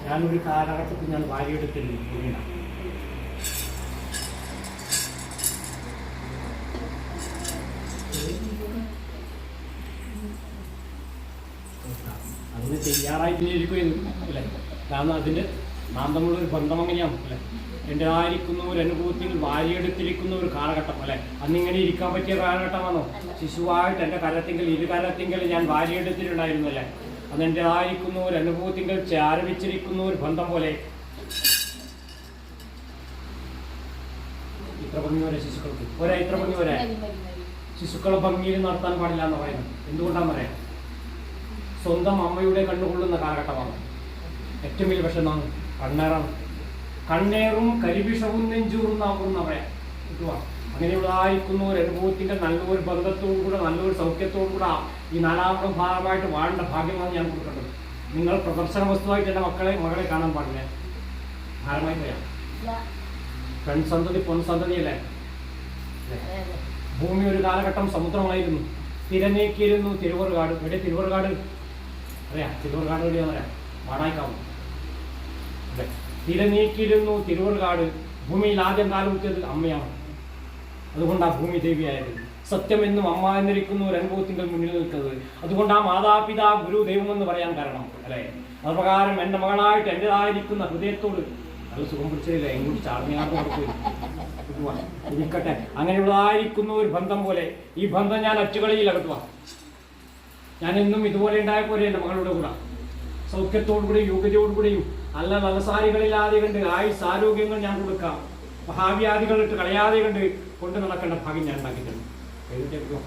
ഞാനൊരു കാലഘട്ടത്തിൽ ഞാൻ വാരിയെടുത്തില്ല. അതിന് തയ്യാറായിട്ടിരിക്കുകയെന്ന് അല്ലേ? കാരണം അതിൻ്റെ നാന്തമുള്ളൊരു ബന്ധം അങ്ങനെയാണ് അല്ലേ? എൻ്റെതായിരിക്കുന്ന ഒരു അനുഭവത്തിൽ വാരിയെടുത്തിരിക്കുന്ന ഒരു കാലഘട്ടം അല്ലേ? അന്നിങ്ങനെ ഇരിക്കാൻ പറ്റിയ കാലഘട്ടമാണോ? ശിശുവായിട്ട് എൻ്റെ കരത്തിങ്കൽ ഇരുകരത്തിങ്കൽ ഞാൻ വാരിയെടുത്തിട്ടുണ്ടായിരുന്നു അല്ലേ? അതെൻ്റെതായിരിക്കുന്ന ഒരു അനുഭവത്തിങ്കൽ ചാരവിച്ചിരിക്കുന്ന ഒരു ബന്ധം പോലെ. ഇത്ര ഭംഗി വരെ ശിശുക്കൾക്ക് ഇത്ര ഭംഗി വരെ ശിശുക്കളെ ഭംഗിയിൽ നടത്താൻ പാടില്ല എന്ന് പറയുന്നത് എന്തുകൊണ്ടാണെന്ന് പറയാം? സ്വന്തം അമ്മയുടെ കണ്ണുകൊള്ളുന്ന കാലഘട്ടമാണ്. ഏറ്റവും വലിയ പക്ഷെ എന്താണ്? കണ്ണേറാണ്. കണ്ണേറും കരിവിഷവും നെഞ്ചൂറുന്നാകുന്ന പറയാം കിട്ടുക. അങ്ങനെയുള്ളതായിരിക്കുന്ന ഒരു അനുഭവത്തിൻ്റെ നല്ലൊരു ബന്ധത്തോടുകൂടെ നല്ലൊരു സൗഖ്യത്തോടുകൂടെ ഈ നാലാമതും ഭാഗമായിട്ട് വാഴേണ്ട ഭാഗ്യമാണ് ഞാൻ കൊടുക്കേണ്ടത്. നിങ്ങൾ പ്രദർശന വസ്തുവായിട്ട് എൻ്റെ മകളെ കാണാൻ പാടില്ല. ഭാരമായി പറയാം. പെൺസന്തതി പൊൻസന്തതിയല്ലേ? ഭൂമി ഒരു കാലഘട്ടം സമുദ്രമായിരുന്നു. തിരനീക്കിയിരുന്നു തിരുവറുകാട്. എവിടെ തിരുവറുകാട്? അറിയാം. തിരുവറുകാട് എവിടെയാണെന്ന് അറിയാം. വാടായിക്കാവും. അതെ, തിരനീക്കിയിരുന്നു തിരുവറുകാട്. ഭൂമിയിൽ ആദ്യം കാലുകുത്തിയത് അമ്മയാണ്. അതുകൊണ്ടാണ് ഭൂമി ദേവിയായത്. സത്യമെന്നും അമ്മ എന്നിരിക്കുന്ന ഒരു അനുഭവത്തിൻ്റെ മുന്നിൽ നിൽക്കുന്നത്. അതുകൊണ്ട് ആ മാതാപിതാ ഗുരു ദൈവമെന്ന് പറയാൻ കാരണം അല്ലേ? അതുപ്രകാരം എൻ്റെ മകളായിട്ട് എൻ്റെതായിരിക്കുന്ന ഹൃദയത്തോട് അത് സുഖം പിടിച്ചില്ല. എങ്ങോട്ട് ചാർമിയാർന്ന് കൊടുക്കുക ഇരിക്കട്ടെ. അങ്ങനെയുള്ളതായിരിക്കുന്ന ഒരു ബന്ധം പോലെ ഈ ബന്ധം ഞാൻ അച്ചുകളിയിൽ അകത്തുക. ഞാൻ എന്നും ഇതുപോലെ ഉണ്ടായ പോലെ എൻ്റെ മകളുടെ കൂടെ സൗഖ്യത്തോടുകൂടെയും യോഗ്യതയോടുകൂടെയും നല്ല നവസാരികളില്ലാതെ കണ്ട് ആയുസ് ആരോഗ്യങ്ങൾ ഞാൻ കൊടുക്കാം. മഹാവ്യാധികളിട്ട് കളയാതെ കണ്ട് കൊണ്ട് നടക്കേണ്ട ഭാഗ്യം ഞാൻ ഉണ്ടാക്കിയിട്ടുണ്ട്. എഴുതിയേക്കോ?